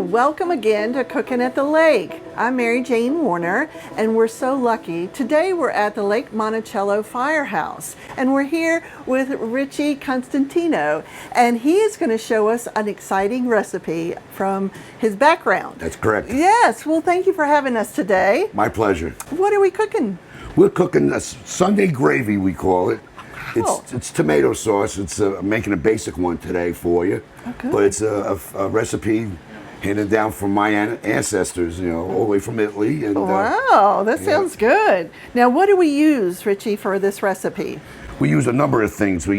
Welcome again to Cooking at the Lake. I'm Mary Jane Warner, and we're so lucky. Today we're at the Lake Monticello Firehouse, and we're here with Richie Constantino, and he is going to show us an exciting recipe from his background. That's correct. Yes, well, thank you for having us today. My pleasure. What are we cooking? We're cooking a Sunday gravy, we call it. Oh. It's tomato sauce. I'm making a basic one today for you, but it's a recipe handed down from my ancestors, all the way from Italy. And, wow, that sounds good. Now, what do we use, Richie, for this recipe? We use a number of things. What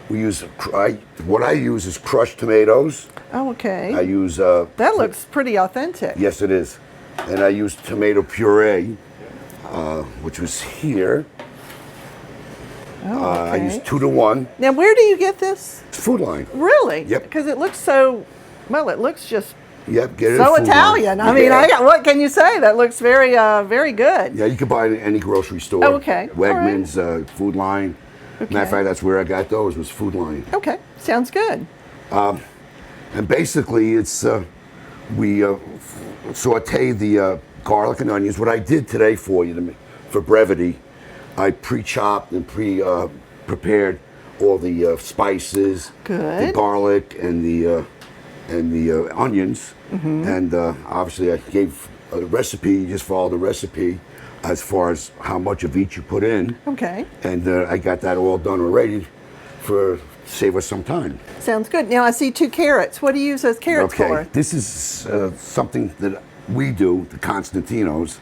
I use is crushed tomatoes. Oh, okay. I use that looks pretty authentic. Yes, it is. And I use tomato puree, which was here. Oh, okay. I use 2 to 1. Now, where do you get this? It's Food Line. Really? Yep. Because it looks so, well, it looks just get it so Food Italian. Line. I mean, what can you say? That looks very, very good. Yeah, you can buy it at any grocery store. Oh, okay. Wegmans, Food Line. Okay. Matter of fact, that's where I got those, was Food Line. Okay, sounds good. And basically, it's we saute the garlic and onions. What I did today for you, for brevity, I pre-chopped and prepared all the spices, Good. the garlic, and the onions. Mm-hmm. And obviously, I gave a recipe. You just follow the recipe as far as how much of each you put in. Okay. And I got that all done already to save us some time. Sounds good. Now, I see 2 carrots. What do you use those carrots for? Okay, this is something that we do, the Constantinos.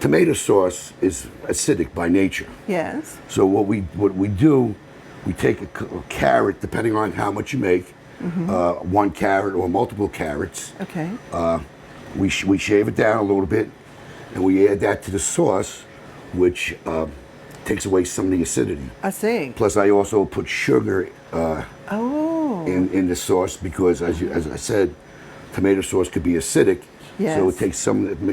Tomato sauce is acidic by nature. Yes. So what we do, we take a carrot, depending on how much you make, 1 carrot or multiple carrots. Okay. We shave it down a little bit, and we add that to the sauce, which takes away some of the acidity. I see. Plus, I also put sugar Oh. in the sauce because, as I said, tomato sauce could be acidic. Yes. So it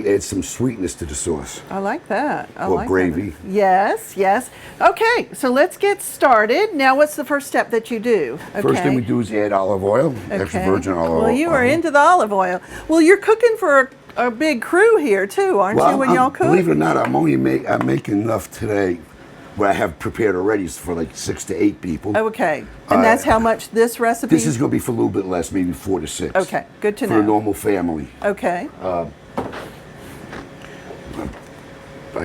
adds some sweetness to the sauce. I like that. I or like gravy. That. Yes, yes. Okay, so let's get started. Now, what's the first step that you do? Okay. First thing we do is add olive oil, extra virgin olive oil. Well, you are into the olive oil. Well, you're cooking for a big crew here too, aren't you? When y'all cook. Believe it or not, I'm making enough today. What I have prepared already is for like 6 to 8 people. Okay, and that's how much this recipe? This is going to be for a little bit less, maybe 4 to 6. Okay, good to know. For a normal family. Okay. I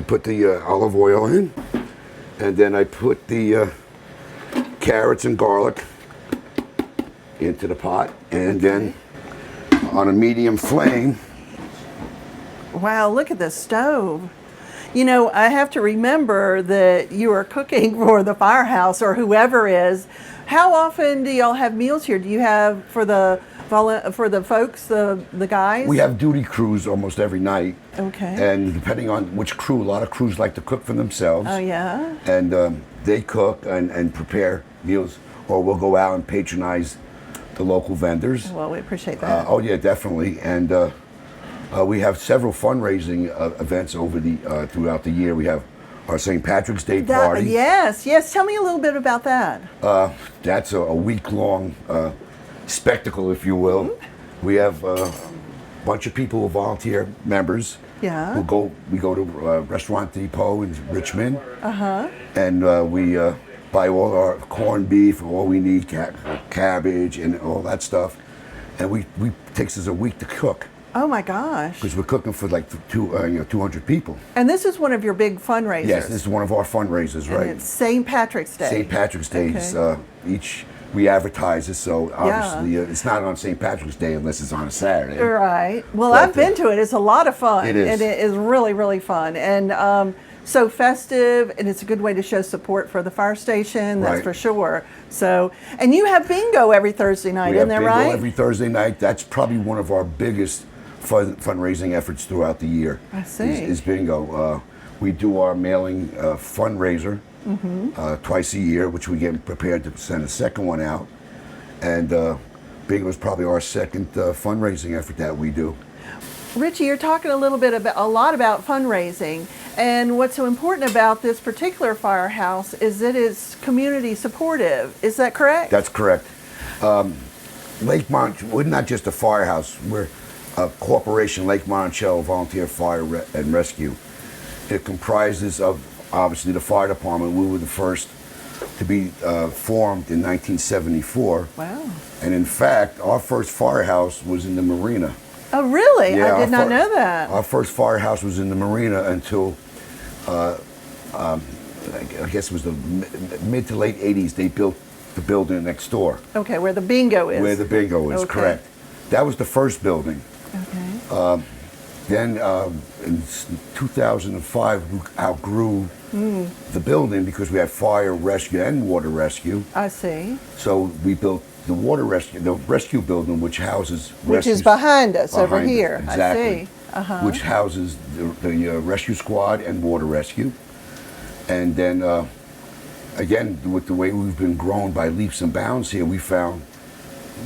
put the olive oil in, and then I put the carrots and garlic into the pot, and then on a medium flame. Wow, look at the stove. You know, I have to remember that you are cooking for the firehouse or whoever is. How often do y'all have meals here? Do you have for the folks, the guys? We have duty crews almost every night. Okay. And depending on which crew, a lot of crews like to cook for themselves. Oh, yeah? And they cook and prepare meals, or we'll go out and patronize the local vendors. Well, we appreciate that. Oh, yeah, definitely. And we have several fundraising events throughout the year. We have our St. Patrick's Day party. Yes, yes. Tell me a little bit about that. That's a week-long spectacle, if you will. Mm-hmm. We have a bunch of people who volunteer members. Yeah. We go to Restaurant Depot in Richmond. Uh-huh. And we buy all our corned beef, all we need, cabbage, and all that stuff. And we takes us a week to cook. Oh my gosh! Because we're cooking for like 200 people. And this is one of your big fundraisers. Yes, this is one of our fundraisers, right? And it's St. Patrick's Day. St. Patrick's Day. Okay. We advertise it, so obviously it's not on St. Patrick's Day unless it's on a Saturday. Right. Well, I've been to it. It's a lot of fun. It is. And it is really, really fun. And so festive, and it's a good way to show support for the fire station, that's for sure. So, and you have bingo every Thursday night, isn't that right? We have bingo every Thursday night. That's probably one of our biggest fundraising efforts throughout the year. I see. Is bingo. We do our mailing fundraiser twice a year, which we get prepared to send a second one out. And bingo is probably our second fundraising effort that we do. Richie, you're talking a lot about fundraising, and what's so important about this particular firehouse is that it's community supportive. Is that correct? That's correct. Lake we're not just a firehouse. We're a corporation, Lake Monticello Volunteer Fire and Rescue. It comprises of, obviously, the fire department. We were the first to be formed in 1974. Wow. And in fact, our first firehouse was in the marina. Oh, really? Yeah, I did not know that. Our first firehouse was in the marina until, I guess it was the mid to late 80s. They built the building next door. Okay, where the bingo is. Where the bingo is, okay. Correct. That was the first building. Okay. Then in 2005, we outgrew the building because we had fire rescue and water rescue. I see. So we built the rescue building, which houses which is behind us over behind here. Exactly. I see. Which houses the rescue squad and water rescue. And then again, with the way we've been grown by leaps and bounds here, we found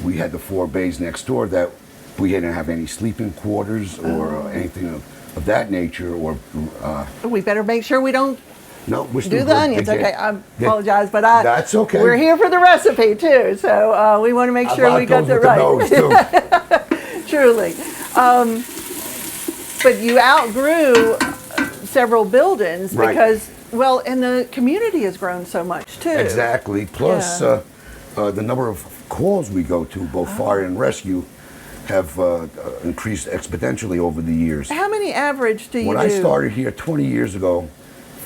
we had the 4 bays next door that we didn't have any sleeping quarters or anything of that nature. Or we better make sure we don't no, we're do the onions. Okay, I apologize, but that's okay. We're here for the recipe too, so we want to make sure we got that right. Truly. But you outgrew several buildings because, well, and the community has grown so much too. Exactly. Plus, the number of calls we go to, both fire and rescue, have increased exponentially over the years. How many average do you do? When I started here 20 years ago,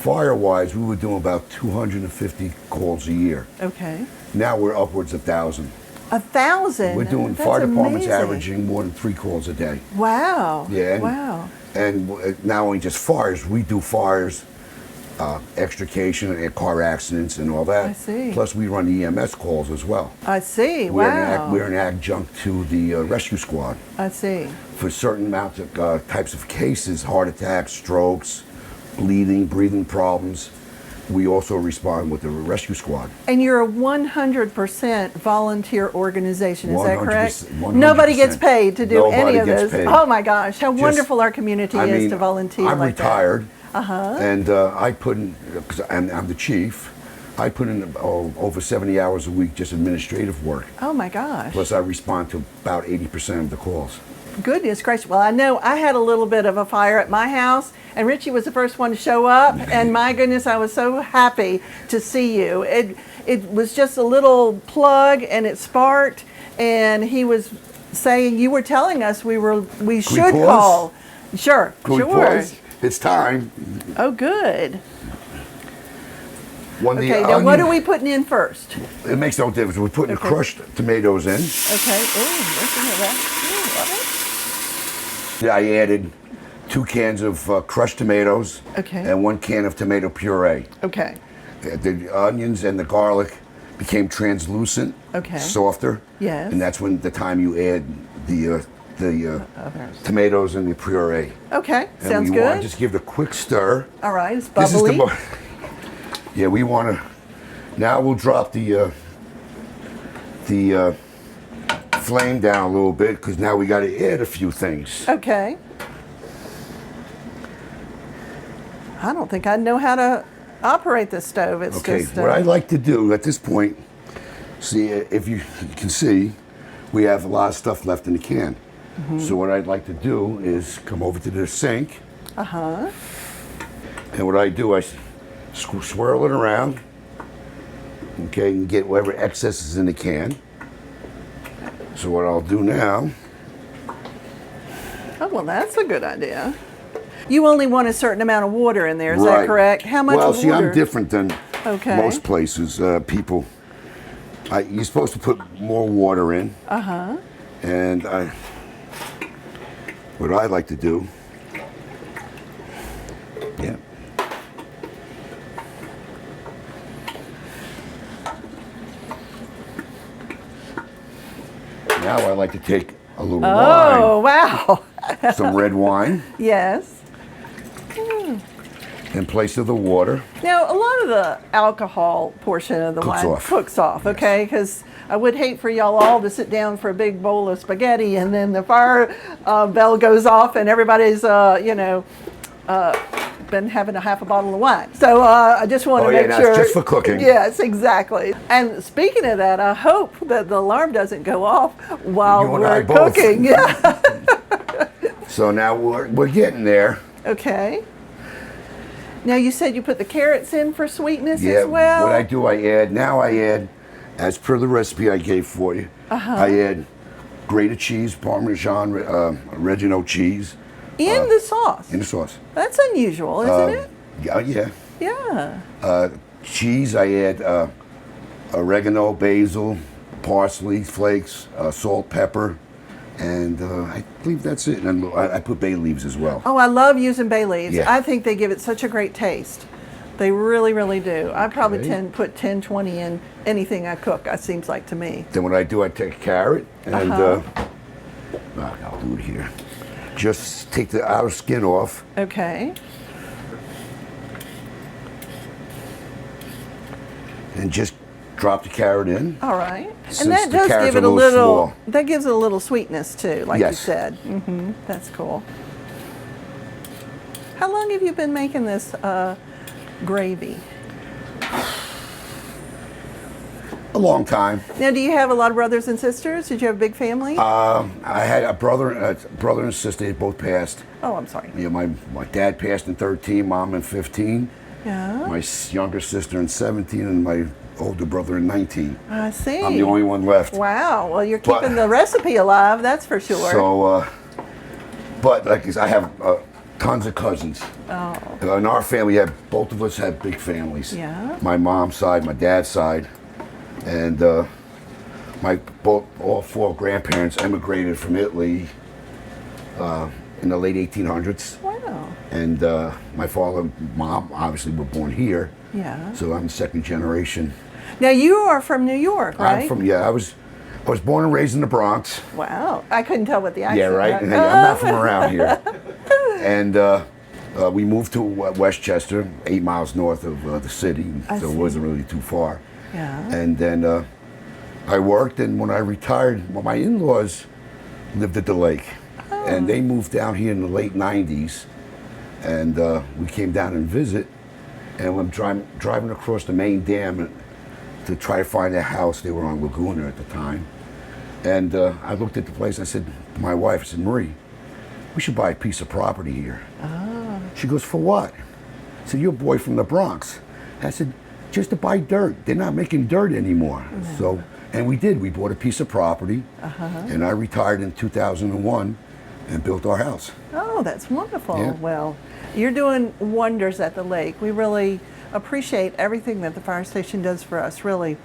fire-wise, we were doing about 250 calls a year. Okay. Now we're upwards of 1,000. 1,000? We're doing, That's fire departments amazing. averaging more than 3 calls a day. Wow. Yeah. Wow. And not only just fires, we do fires, extrication and car accidents and all that. I see. Plus we run EMS calls as well. I see. Wow. We're an adjunct to the rescue squad. I see. For certain amounts of types of cases, heart attacks, strokes, bleeding, breathing problems, we also respond with the rescue squad. And you're a 100% volunteer organization, is that correct? 100%. Nobody gets paid to do any of this. Paid. Oh my gosh, how wonderful our community is to volunteer I'm like retired, that. and I put in, because I'm the chief, I put in over 70 hours a week just administrative work. Oh my gosh. Plus I respond to about 80% of the calls. Goodness gracious. Well, I know I had a little bit of a fire at my house, and Richie was the first one to show up, and my goodness, I was so happy to see you. It was just a little plug, and it sparked, and he was saying, you were telling us we should call. Sure, sure. It's time. Oh, good. Okay, now what are we putting in first? It makes no difference. We're putting the crushed tomatoes in. Okay. Oh, listen to that. Love it. Yeah, I added 2 cans of crushed tomatoes and 1 can of tomato puree. Okay. The onions and the garlic became translucent, softer. Yes. And that's when the time you add the tomatoes and the puree. Okay, and sounds we good. want to just give it a quick stir. All right, it's bubbly. Yeah, we want to. Now we'll drop the flame down a little bit because now we got to add a few things. Okay. I don't think I know how to operate the stove. It's just what I like to do at this point, see if you can see, we have a lot of stuff left in the can. So what I'd like to do is come over to the sink. And what I do, I swirl it around. Okay, and get whatever excess is in the can. So what I'll do now. Oh, well, that's a good idea. You only want a certain amount of water in there, is that correct? How much water? Well, see, I'm different than most places, people. You're supposed to put more water in. And what I like to do, Now I like to take a little wine. Oh, wow. some red wine Yes. in place of the water. Now, a lot of the alcohol portion of the Cooks wine off. cooks off, okay? Because I would hate for y'all all to sit down for a big bowl of spaghetti and then the fire bell goes off and everybody's, been having a half a bottle of wine. So I just want to make that's sure. just for cooking. Yes, exactly. And speaking of that, I hope that the alarm doesn't go off while You and I we're both. cooking. Yeah. So now we're getting there. Okay. Now you said you put the carrots in for sweetness Yeah, as well. what I do, I add, as per the recipe I gave for you, I add grated cheese, Parmesan, Reggiano cheese. In the sauce. In the sauce. That's unusual, isn't it? Yeah. Yeah. Cheese, I add oregano, basil, parsley flakes, salt, pepper, and I believe that's it. And I put bay leaves as well. Oh, I love using bay leaves. Yeah. I think they give it such a great taste. They really, really do. I probably Okay. put 10, 20 in anything I cook, it seems like to me. Then what I do, I take a carrot and I'll do it here. Just take the outer skin off. Okay. And just drop the carrot in. All right. Since And that the does carrots give it are a a little little, small. that gives it a little sweetness too, like you Yes. said. That's cool. How long have you been making this gravy? A long time. Now, do you have a lot of brothers and sisters? Did you have a big family? I had a brother and sister. They both passed. Oh, I'm sorry. You know, my dad passed in 13, mom in 15. Yeah. My younger sister in 17, and my older brother in 19. I see. I'm the only one left. Wow. Well, you're But- keeping the recipe alive, that's for sure. So, but like I said, I have tons of cousins. Oh. In our family, both of us have big families. Yeah. My mom's side, my dad's side, and all four grandparents emigrated from Italy in the late 1800s. Wow. And my father and mom obviously were born here. Yeah. So I'm second generation. Now, you are from New York, right? I'm from I was born and raised in the Bronx. Wow. I couldn't tell what the accent Yeah, right. was. Hey, I'm not from around here. And we moved to Westchester, 8 miles north of the city, I so see. it wasn't really too far. Yeah. And then I worked, and when I retired, my in-laws lived at the lake, and they moved down here in the late 90s, and we came down and visit, and when driving across the main dam to try to find a house, they were on Laguna at the time, and I looked at the place, I said to my wife, I said, Marie, we should buy a piece of property here. She goes, for what? I said, you're a boy from the Bronx. I said, just to buy dirt. They're not making dirt anymore. So, and we did. We bought a piece of property, and I retired in 2001 and built our house. Oh, that's wonderful. Yeah. Well, you're doing wonders at the lake. We really appreciate everything that the fire station does for us, really.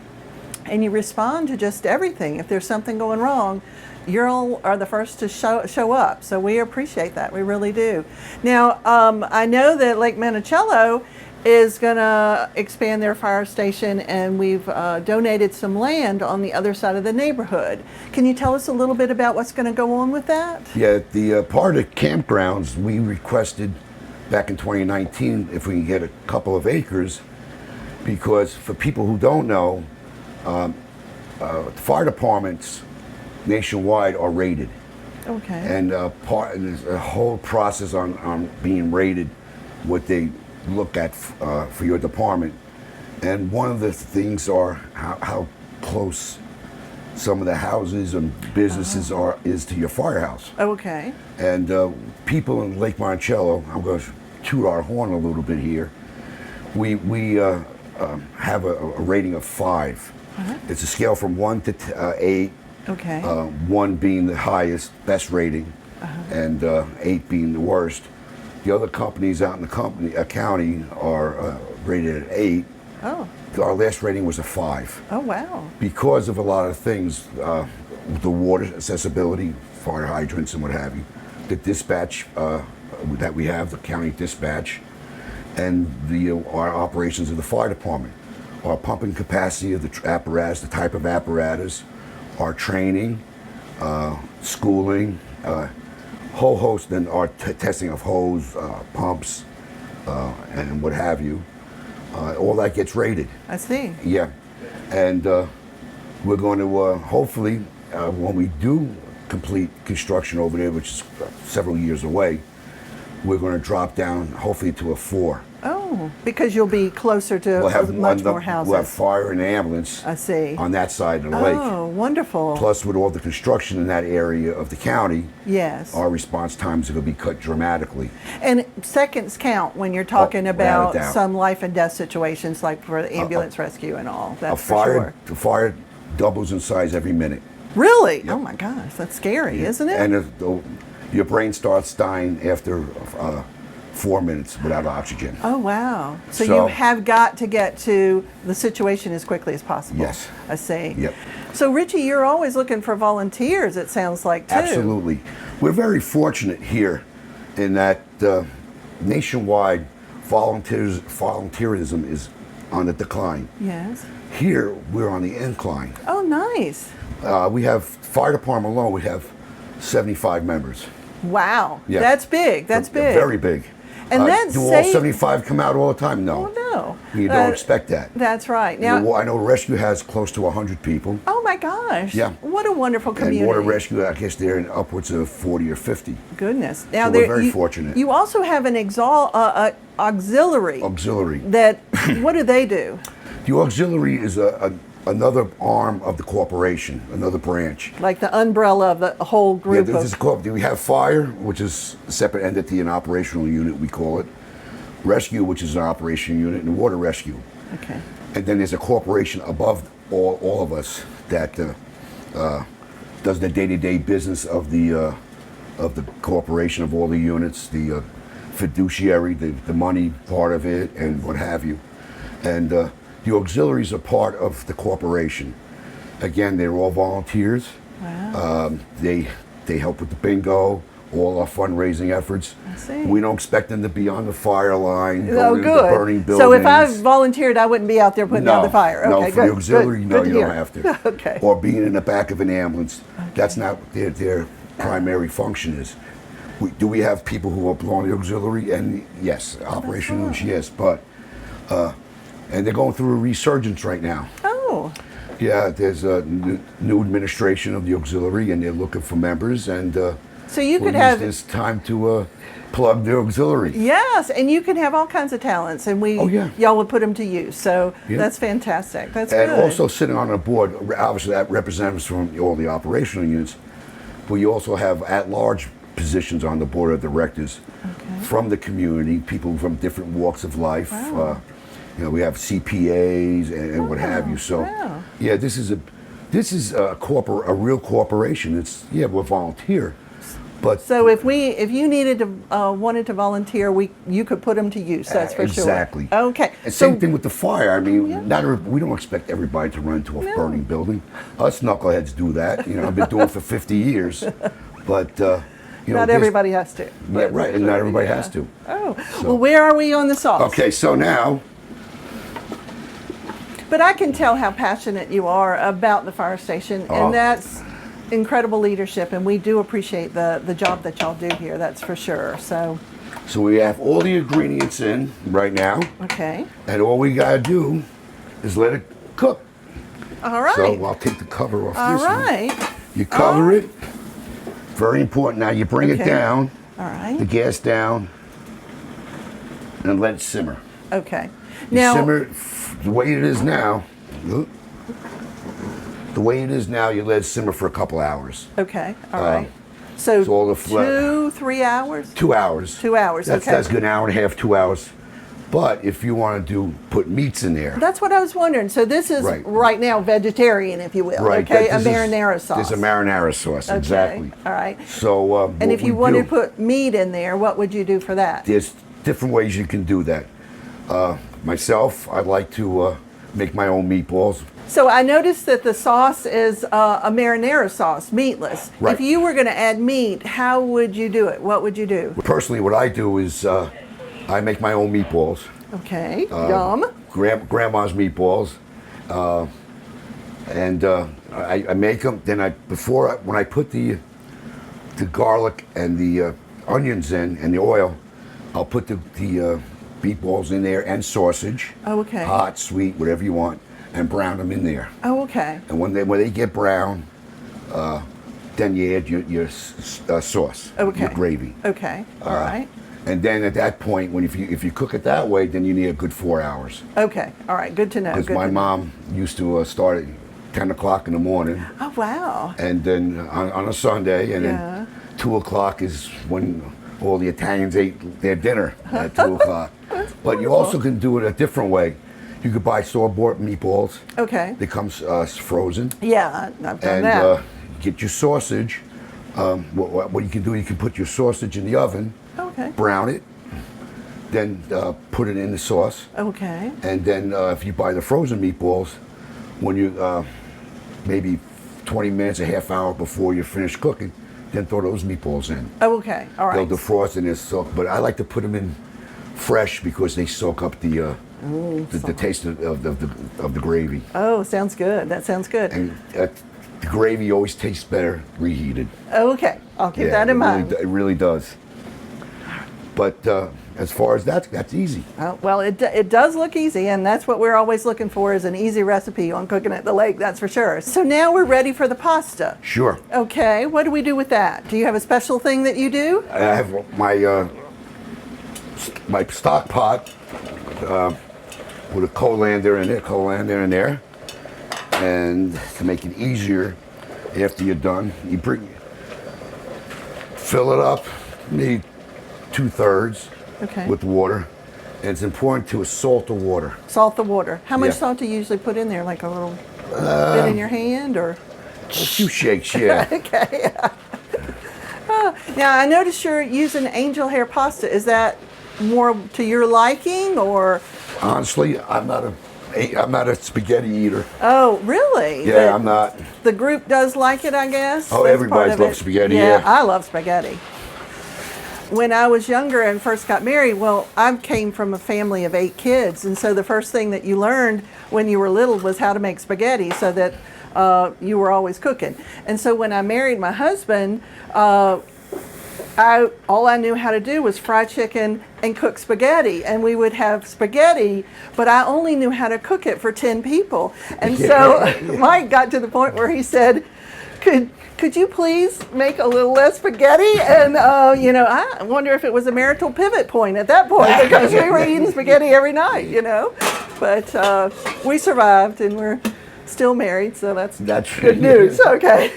And you respond to just everything. If there's something going wrong, you all are the first to show up. So we appreciate that. We really do. Now, I know that Lake Monticello is going to expand their fire station, and we've donated some land on the other side of the neighborhood. Can you tell us a little bit about what's going to go on with that? Yeah, the part of campgrounds, we requested back in 2019 if we can get a couple of acres, because for people who don't know, fire departments nationwide are rated. Okay. And there's a whole process on being rated, what they look at for your department. And one of the things are how close some of the houses and businesses is to your firehouse. Okay. And people in Lake Monticello, I'm going to toot our horn a little bit here, we have a rating of 5. It's a scale from 1 to 8. Okay. 1 being the highest, best rating, and 8 being the worst. The other companies out in the county are rated at 8. Oh. Our last rating was a 5. Oh, wow. Because of a lot of things, the water accessibility, fire hydrants and what have you, the dispatch that we have, the county dispatch, and our operations of the fire department, our pumping capacity of the apparatus, the type of apparatus, our training, schooling, whole host and our testing of hose, pumps, and what have you. All that gets rated. I see. Yeah, and we're going to hopefully, when we do complete construction over there, which is several years away, we're going to drop down hopefully to a 4. Oh, because you'll be closer to We'll have much more houses. We'll have fire and ambulance. I see. On that side of the lake. Oh, wonderful. Plus, with all the construction in that area of the county, yes, our response times are going to be cut dramatically. And seconds count when you're talking without a about doubt. some life and death situations, like for the ambulance rescue and all. That's A fire doubles in size every minute. Really? Yep. Oh my gosh, that's scary, isn't it? And your brain starts dying after 4 minutes without oxygen. Oh wow! So you have got to get to the situation as quickly as possible. Yes. I see. Yep. So Richie, you're always looking for volunteers. It sounds like too. Absolutely. We're very fortunate here in that nationwide volunteerism is on the decline. Yes. Here we're on the incline. Oh, nice. We have fire department alone. We have 75 members. Wow. Yeah. That's big. That's big. Very big. And then do all 75 come out all the time? No. Oh, no. You don't expect that. That's right. Now, I know rescue has close to 100 people. oh my gosh. Yeah. What a wonderful community. And water rescue, I guess they're in upwards of 40 or 50. Goodness. Now, So we're very fortunate. You also have an auxiliary. Auxiliary. That, what do they do? The auxiliary is another arm of the corporation, another branch. Like the umbrella of the whole group We have fire, which is a separate entity, an operational unit, we call it. Rescue, which is an operational unit, and water rescue. Okay. And then there's a corporation above all of us that does the day-to-day business of the corporation, of all the units, the fiduciary, the money part of it, and what have you. And the auxiliaries are part of the corporation. Again, they're all volunteers. Wow. They help with the bingo, all our fundraising efforts. I see. We don't expect them to be on the fire line, Oh, going into the good. burning buildings. So if I volunteered, I wouldn't be out there putting out the fire. Okay, no, for good. the auxiliary, good. no, Good to you don't hear. have to. Okay. Or being in the back of an ambulance. Okay. That's not what their primary function is. Do we have people who are on the auxiliary? And yes, operational, yes, but and they're going through a resurgence right now. Oh. Yeah, there's a new administration of the auxiliary, and they're looking for members. And so you could we'll have use this time to plug the auxiliary. Yes, and you can have all kinds of talents, and y'all would put them to use. So that's fantastic. That's and good. also sitting on a board, obviously that representatives from all the operational units, but you also have at-large positions on the board of directors from the community, people from different walks of life. Wow. We have CPAs and what have you. So, yeah, this is a real corporation. We're volunteer, but so if you needed to wanted to volunteer, you could put them to use. That's for sure. Exactly. Okay. And same thing with the fire. I mean, we don't expect everybody to run to a burning building. Us knuckleheads do that. I've been doing it for 50 years, but. Not everybody has to. Yeah, right, and not everybody has to. Oh, well, where are we on the sauce? Okay, so now. But I can tell how passionate you are about the fire station, and that's incredible leadership, and we do appreciate the job that y'all do here, that's for sure. So we have all the ingredients in right now. Okay. And all we gotta do is let it cook. All right. So I'll take the cover off All this right. one. You cover it. Very important. Now you bring it down. All right. The gas down. And let it simmer. Okay. Now simmer the way it is now. The way it is now, you let it simmer for a couple hours. Okay. All right. So all the 2-3 hours? 2 hours. 2 hours. That's good. An hour and a half, 2 hours. But if you want to put meats in there. That's what I was wondering. So this is right now vegetarian, if you will. Right. Okay. A marinara sauce. There's a marinara sauce. Okay. Exactly. All right. So. And if you wanted to put meat in there, what would you do for that? There's different ways you can do that. Myself, I like to make my own meatballs. So I noticed that the sauce is a marinara sauce, meatless. Right. If you were going to add meat, how would you do it? What would you do? Personally, what I do is I make my own meatballs. Okay, yum. Grandma's meatballs. And I make them. Then when I put the the garlic and the onions in and the oil. I'll put the meatballs in there and sausage. Oh, okay. Hot, sweet, whatever you want, and brown them in there. Oh, okay. And when they get brown, then you add your sauce, Okay. your gravy. Okay. All right. And then at that point, if you cook it that way, then you need a good 4 hours. Okay. All right. Good to know. Because Good my to know. mom used to start at 10 o'clock in the morning, Oh, wow. and then on a Sunday, and Yeah. then 2 o'clock is when all the Italians ate their dinner at 2 o'clock. But you also can do it a different way. You could buy store-bought meatballs. Okay. They come frozen. Yeah, I've done And that. get your sausage. What you can do, you can put your sausage in the oven, Okay. brown it, then put it in the sauce. Okay. And then if you buy the frozen meatballs, when you maybe 20 minutes, a half hour before you finish cooking, then throw those meatballs in. Oh, okay. All right. They'll defrost and they'll soak. But I like to put them in fresh because they soak up the taste of the gravy. Oh, sounds good. That sounds good. And the gravy always tastes better reheated. Okay. I'll keep that in mind. It really does. But as far as that's easy. Well, it does look easy, and that's what we're always looking for is an easy recipe on cooking at the lake, that's for sure. So now we're ready for the pasta. Sure. Okay, what do we do with that? Do you have a special thing that you do? I have my stock pot with a colander in there, and to make it easier after you're done, fill it up, maybe 2/3 Okay. with water, and it's important to salt the water. Salt the water. How much Yeah. salt do you usually put in there? Like a little bit in your hand, or? A few shakes, yeah. Okay. Now I noticed you're using angel hair pasta. Is that more to your liking, or? Honestly, I'm not a spaghetti eater. Oh, really? Yeah, I'm not. The group does like it, I guess. Oh, That's everybody part of loves it. spaghetti, yeah. I love spaghetti. When I was younger and first got married, well, I came from a family of 8 kids, and so the first thing that you learned when you were little was how to make spaghetti, so that you were always cooking. And so when I married my husband, all I knew how to do was fry chicken and cook spaghetti, and we would have spaghetti, but I only knew how to cook it for 10 people. And so Mike got to the point where he said, could you please make a little less spaghetti? And I wonder if it was a marital pivot point at that point, because we were eating spaghetti every night, but we survived, and we're still married, so that's good news. Okay.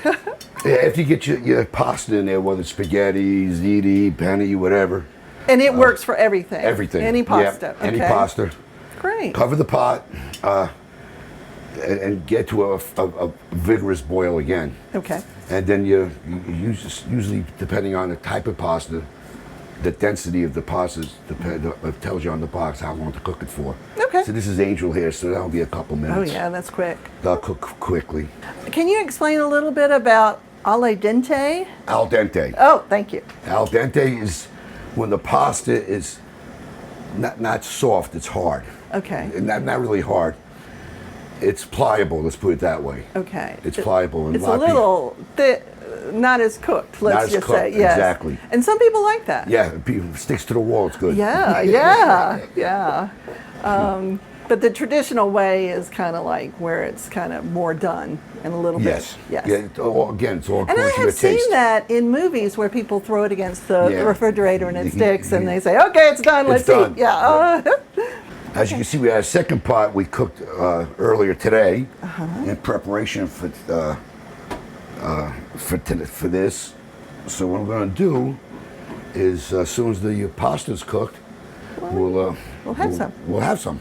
Yeah, if you get your pasta in there, whether it's spaghetti, ziti, penne, whatever. And it works for everything. Everything. Any pasta. Yeah, any okay. pasta. Great. Cover the pot and get to a vigorous boil again. Okay. And then you usually, depending on the type of pasta, the density of the pasta tells you on the box how long to cook it for. Okay. So this is angel hair, so that'll be a couple minutes. Oh yeah, that's quick. They'll cook quickly. Can you explain a little bit about al dente? Al dente. Oh, thank you. Al dente is when the pasta is not soft, it's hard. Okay. Not really hard. It's pliable, let's put it that way. Okay. It's pliable. And It's a little thick, not as cooked, Not let's as just cooked, say. Yes. exactly. And some people like that. Yeah, it sticks to the wall, it's good. Yeah, yeah. But the traditional way is kind of like where it's kind of more done and a little Yes. bit. Yes. Yeah, it's all And according I to your have seen taste. that in movies where people throw it against the Yeah. refrigerator and it sticks, and they say, "Okay, it's done. Let's done. eat." Yeah. As you can see, we had a second pot we cooked earlier today Uh-huh. in preparation for this. So what I'm going to do is, as soon as the pasta's cooked, we'll have some. We'll have some.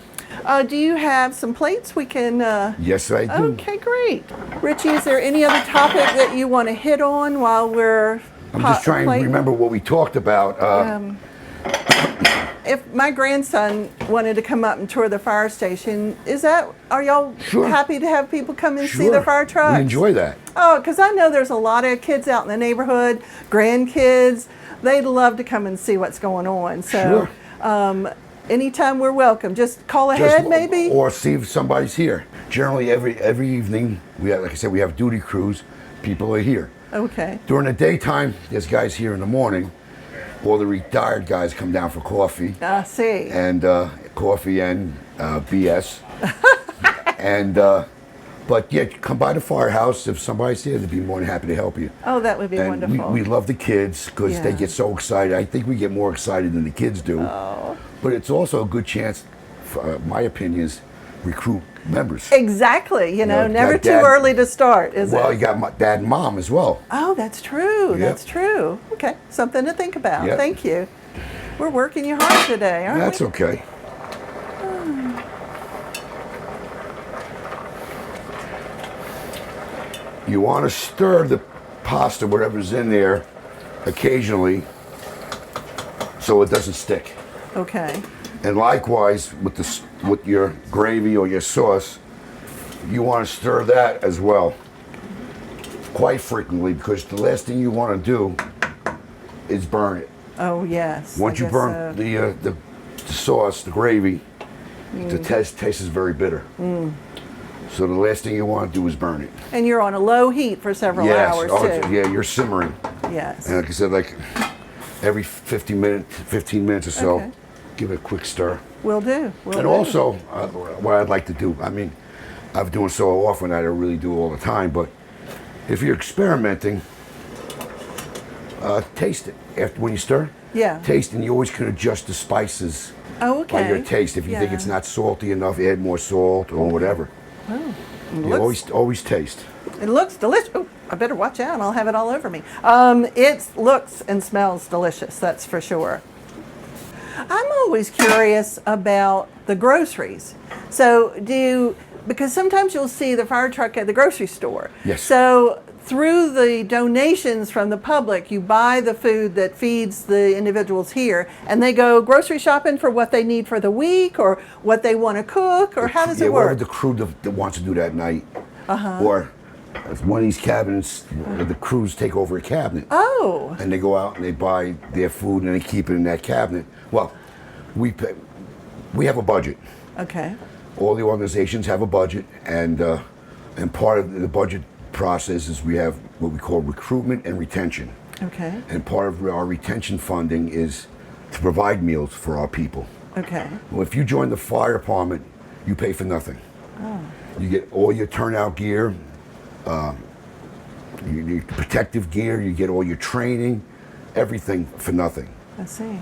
Do you have some plates we can? Yes, I do. Okay, great. Richie, is there any other topic that you want to hit on while we're? I'm just trying to remember what we talked about. If my grandson wanted to come up and tour the fire station, are y'all Sure. happy to have people come and see Sure. the fire trucks? We enjoy that. Oh, because I know there's a lot of kids out in the neighborhood, grandkids. They'd love to come and see what's going on. So, anytime we're welcome. Just call ahead, maybe. Or see if somebody's here. Generally, every evening, like I said, we have duty crews. people are here. Okay. During the daytime, there's guys here in the morning. All the retired guys come down for coffee. I see. And coffee and BS. And but yeah, come by the firehouse. If somebody's here, they'd be more than happy to help you. Oh, that would be and wonderful. We love the kids because they get so excited. I think we get more excited than the kids do. Oh. But it's also a good chance, for, my opinion is, recruit members. Exactly. You know, never too dad, early to start, is it? Well, you got my dad and mom as well. Oh, that's true. Yep. That's true. Okay, something to think about. Yep. Thank you. We're working you hard today, aren't we? That's okay. You want to stir the pasta, whatever's in there, occasionally, so it doesn't stick. Okay. And likewise, with your gravy or your sauce, you want to stir that as well, quite frequently, because the last thing you want to do is burn it. Oh yes. Once you burn the sauce, the gravy, the taste is very bitter. So the last thing you want to do is burn it. And you're on a low heat for several hours too. Yeah, you're simmering. Yes. And like I said, like every 15 minutes or so, Okay. give it a quick stir. Will do. And also, what I'd like to do, I mean, I'm doing so often I don't really do it all the time, but if you're experimenting, taste it after when you stir. Yeah. Taste, and you always can adjust the spices Oh, okay. by your taste. If you think it's not salty enough, add more salt or whatever. Oh, You always taste. it looks delicious. Oh, I better watch out. I'll have it all over me. It looks and smells delicious. That's for sure. I'm always curious about the groceries. So because sometimes you'll see the fire truck at the grocery store. Yes. So through the donations from the public, you buy the food that feeds the individuals here, and they go grocery shopping for what they need for the week or what they want to cook, or how does it work? Whatever the crew that wants to do that night. Or if one of these cabinets, the crews take over a cabinet. Oh. And they go out and they buy their food and they keep it in that cabinet. Well, we have a budget. Okay. All the organizations have a budget, and part of the budget process is we have what we call recruitment and retention. Okay. And part of our retention funding is to provide meals for our people. Okay. Well, if you join the fire department, you pay for nothing. You get all your turnout gear, your protective gear, you get all your training, everything for nothing. I see.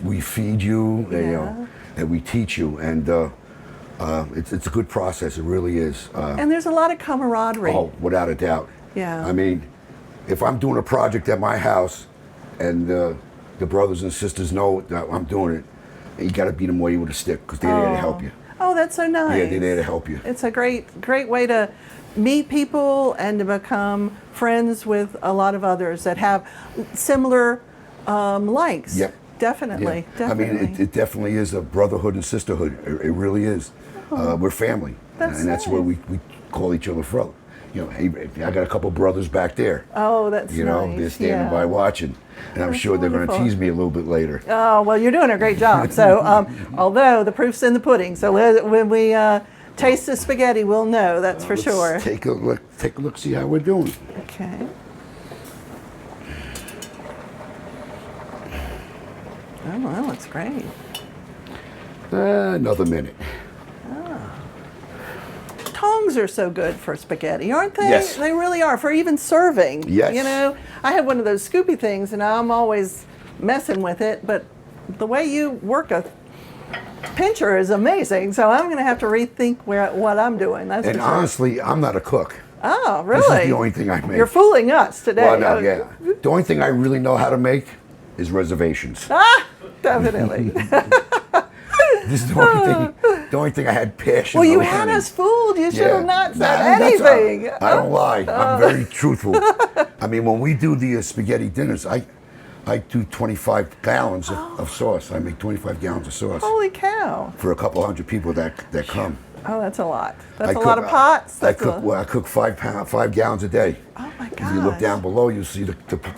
We feed you, you Yeah. know, and we teach you, and it's a good process. It really is. And there's a lot of camaraderie. Oh, without a doubt. Yeah. I mean, if I'm doing a project at my house, and the brothers and sisters know that I'm doing it, you got to beat them where you with a stick, because they're there to help you. Oh, that's so nice. Yeah, they're there to help you. It's a great way to meet people and to become friends with a lot of others that have similar likes. Yep. Definitely. Yeah. Definitely. I mean, it definitely is a brotherhood and sisterhood. It really is. We're family, That's and that's where nice. we call each other brother. You know, hey, I got a couple brothers back there. Oh, that's You know, nice. they're standing Yeah. by watching, and I'm That's sure they're going to wonderful. tease me a little bit later. Oh, well, you're doing a great job. So, although the proof's in the pudding, so when we taste the spaghetti, we'll know. That's for Let's sure. Take a look. Take a look. See how we're doing. Okay. Oh, that looks great. Another minute. Tongs are so good for spaghetti, aren't they? Yes. They really are, for even serving. Yes. You know, I have one of those scoopy things, and I'm always messing with it, but the way you work a pincher is amazing, so I'm going to have to rethink what I'm doing. That's And for sure. honestly, I'm not a cook. Oh, really? This is the only thing I make. You're fooling us today. Well, no, yeah. The only thing I really know how to make is reservations. Ah, definitely. This is the only thing I had passion. Well, you for had learning. us fooled. You should have not said that's anything. I don't lie. I'm very truthful. I mean, when we do the spaghetti dinners, I do 25 gallons of sauce. I make 25 gallons of sauce Holy cow. for a couple hundred people that come. Oh, that's a lot. That's I a cook- lot of pots. I That's cook. Well, I cook 5 gallons a day. Oh my If you look gosh. down below, you'll see the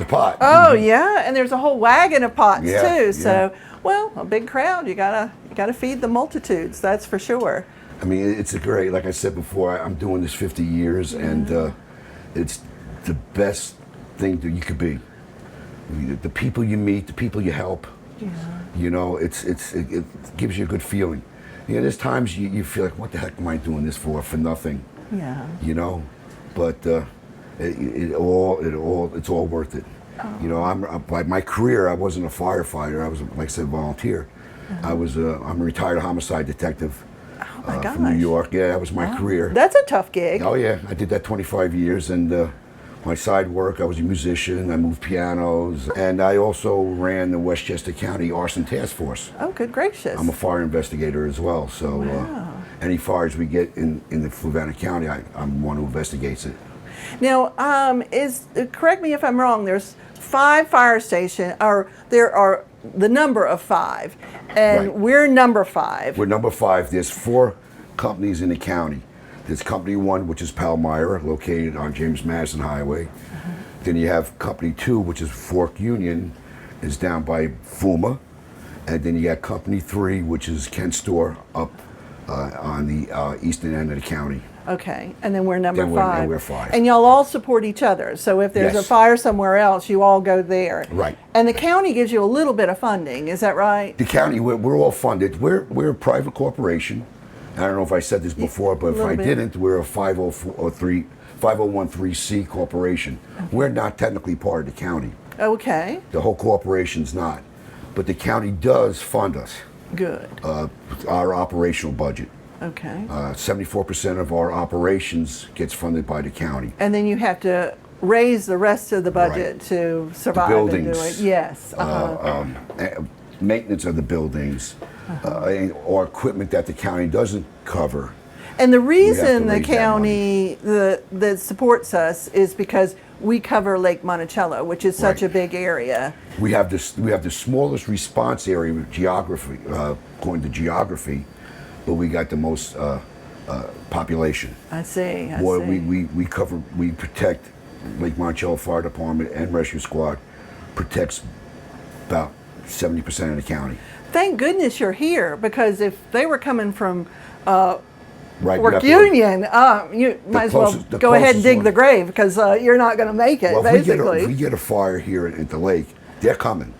pot. Oh yeah, and there's a whole wagon of pots Yeah, too. So, yeah. well, a big crowd. You gotta feed the multitudes. That's for sure. I mean, it's a great. Like I said before, I'm doing this 50 years, and it's the best thing that you could be. The people you meet, the people you help, you know, it gives you a good feeling. You know, there's times you feel like, what the heck am I doing this for nothing? Yeah. You know, but it's all worth it. Oh. You know, by my career, I wasn't a firefighter. I was, like I said, volunteer. I'm a retired homicide detective from New York. Yeah, that was my career. That's a tough gig. Oh yeah, I did that 25 years, and my side work, I was a musician. I moved pianos, and I also ran the Westchester County Arson Task Force. Oh, good gracious! I'm a fire investigator as well. So any fires we get in the Fluvanna County, I'm the one who investigates it. Now, correct me if I'm wrong. There's 5 fire stations, or there are the number of 5, and Right. we're number 5. We're number 5. There's 4 companies in the county. There's Company 1, which is Palmyra, located on James Madison Highway. Then you have Company 2, which is Fork Union, is down by Fuma. And then you got Company 3, which is Kent Store, up on the eastern end of the county. Okay, and then we're number Then 5. we're 5. And y'all all support each other. So if there's a Yes. fire somewhere else, you all go there. Right. And the county gives you a little bit of funding. Is that right? The county, we're all funded. We're a private corporation. I don't know if I said this before, but if I didn't, we're a 501(c) corporation. We're not technically part of the county. Okay. The whole corporation's not. But the county does fund us, Good. our operational budget. Okay. 74% of our operations gets funded by the county. And then you have to raise the rest of the budget to survive and do buildings. it. Yes. Maintenance of the buildings, or equipment that the county doesn't cover. And the have reason to the raise that county that supports us is because we cover Lake Monticello, which is such Right. a big area. We have the smallest response area with geography, according to geography, but we got the most population. I see. Boy, we protect Lake Monticello Fire Department and Rescue Squad protects about 70% of the county. Thank goodness you're here, because if they were coming from Right. Fork Union, you might as well closest- the go ahead and closest dig one. the grave, because you're not going to make it, Well, basically. if we get a fire here at the lake, they're coming.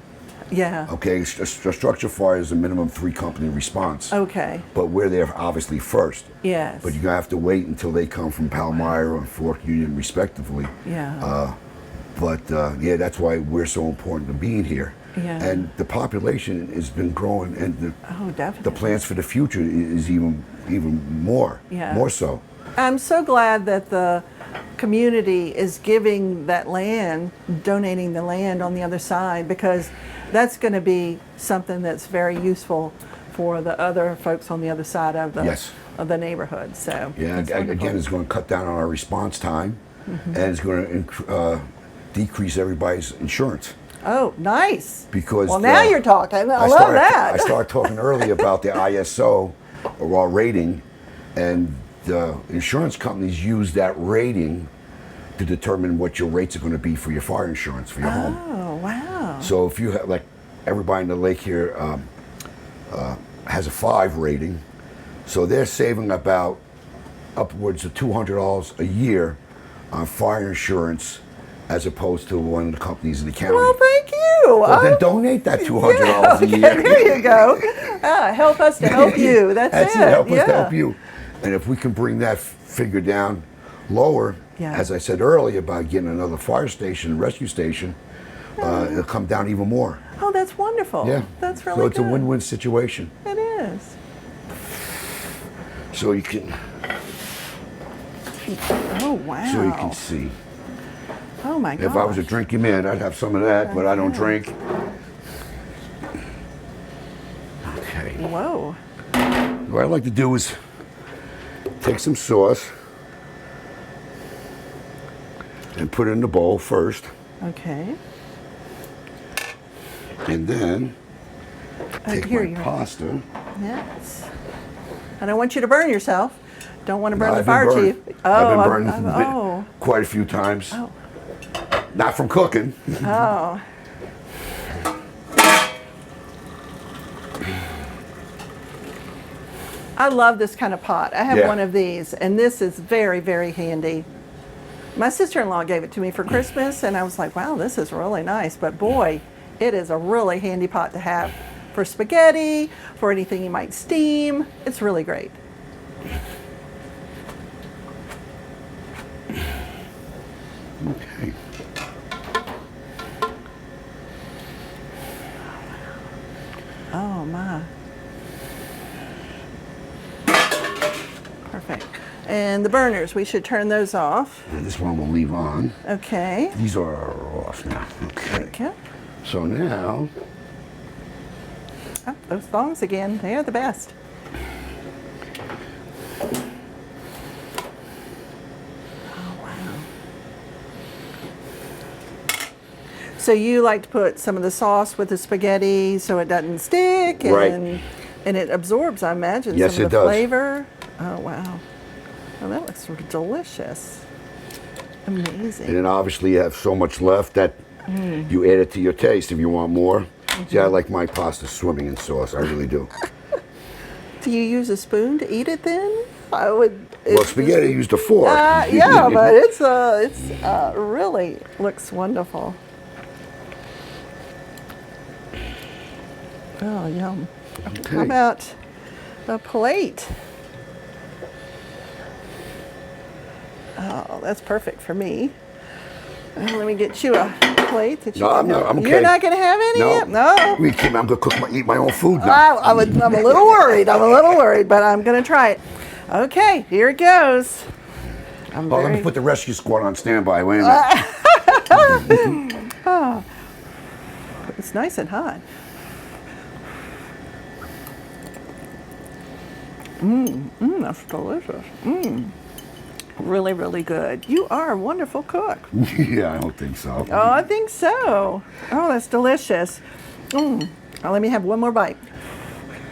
Yeah. Okay, a structure fire is a minimum 3 company response. Okay. But we're there obviously first. Yes. But you're gonna have to wait until they come from Palmyra and Fork Union respectively. Yeah. Yeah, that's why we're so important to being here. Yeah. And the population has been growing, and Definitely. the plans for the future is even more, Yeah. more so. I'm so glad that the community is giving that land, donating the land on the other side, because that's going to be something that's very useful for the other folks on the other side of the Yes. of the neighborhood. So Yeah, that's wonderful. again, it's going to cut down on our response time, and it's going to decrease everybody's insurance. Oh, nice. Because well, now you're talking. I love that. I started talking earlier about the ISO, or our rating, and the insurance companies use that rating to determine what your rates are going to be for your fire insurance for your home. Oh, wow. So if you have, like everybody in the lake here has a 5 rating, so they're saving about upwards of $200 a year on fire insurance, as opposed to one of the companies in the county. Well, thank you. Well, then donate that $200 a year. There you go. Help us to help you. That's it. Help us to help you. And if we can bring that figure down lower, as I said earlier about getting another fire station, rescue station, it'll come down even more. Oh, that's wonderful. Yeah. That's really So it's good. a win-win situation. It is. So you can. Oh, wow. So you can see. Oh, my God. If I was a drinking man, I'd have some of that, but I don't drink. Okay. Whoa. What I'd like to do is take some sauce and put it in the bowl first, Okay. and then take here my you are. pasta. Yes. I don't want you to burn yourself. Don't want to burn the I've been fire burned. chief. I've been burned oh. quite a few times. Oh. Not from cooking. Oh. I love this kind of pot. I have Yeah. one of these, and this is very, very handy. My sister-in-law gave it to me for Christmas, and I was like, wow, this is really nice. But boy, it is a really handy pot to have for spaghetti, for anything you might steam. It's really great. Okay. Oh my. Perfect. And the burners, we should turn those off. And this one we'll leave on. Okay. These are off now. Okay. Okay. So now, Oh, those thongs again, they are the best. Oh, wow. So you like to put some of the sauce with the spaghetti so it doesn't stick, and, Right. and it absorbs, I imagine, Yes, some it of the does. flavor. Oh, wow. Oh, that looks delicious. Amazing. and then obviously you have so much left that you add it to your taste if you want more. See, I like my pasta swimming in sauce. I really do. Do you use a spoon to eat it then? I would. Well, spaghetti used a fork. Yeah, but it's really looks wonderful. Oh, yum. Okay. How about a plate? Oh, that's perfect for me. Let me get you a plate that you No, can I'm not. have. I'm okay. You're not going to have any? No. No. We came. I'm gonna eat my own food now. I'm a little worried. I'm a little worried, but I'm going to try it. Okay, here it goes. Let me put the rescue squad on standby. Wait a minute. It's nice and hot. That's delicious. Really, really good. You are a wonderful cook. Yeah, I don't think so. Oh, I think so. Oh, that's delicious. Oh, let me have one more bite.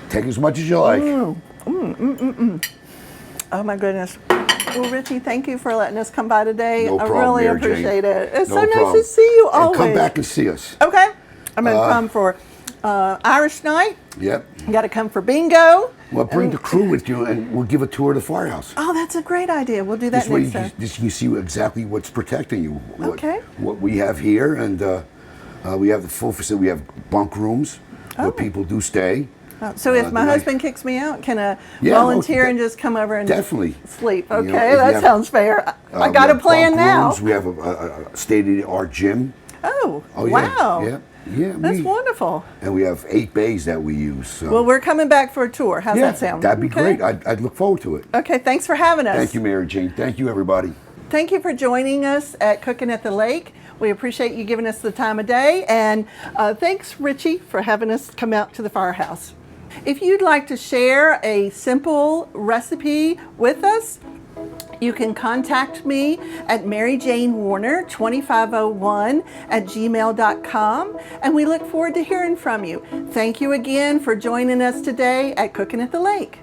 Take as much as you like. Oh my goodness. Well, Richie, thank you for letting us come by today. No I problem, really Mary Jane. appreciate it. It's No so nice problem. to see you And always. come back and see us. Okay. I'm going to come for Irish night. Yep. You got to come for bingo. Well, bring the crew with you, and we'll give a tour of the firehouse. Oh, that's a great idea. We'll do that This way, next time. you see exactly what's protecting you. Okay. What we have here, and we have the full facility. We have bunk rooms where people do stay. So if my the night- husband kicks me out, can I Yeah, volunteer no, and just come over and definitely sleep? You know, Okay, if you that have- sounds fair. I we got a have plan bunk now. rooms. We have a state-of-the-art gym. Oh, Oh yeah, wow. yeah. That's wonderful. And we have 8 bays that we use. So. Well, we're coming back for a tour. How's that sound? That'd be Okay. great. I'd look forward to it. Okay, thanks for having us. Thank you, Mary Jane. Thank you, everybody. Thank you for joining us at Cooking at the Lake. We appreciate you giving us the time of day. And thanks, Richie, for having us come out to the firehouse. If you'd like to share a simple recipe with us, you can contact me at maryjanewarner2501@gmail.com, and we look forward to hearing from you. Thank you again for joining us today at Cooking at the Lake.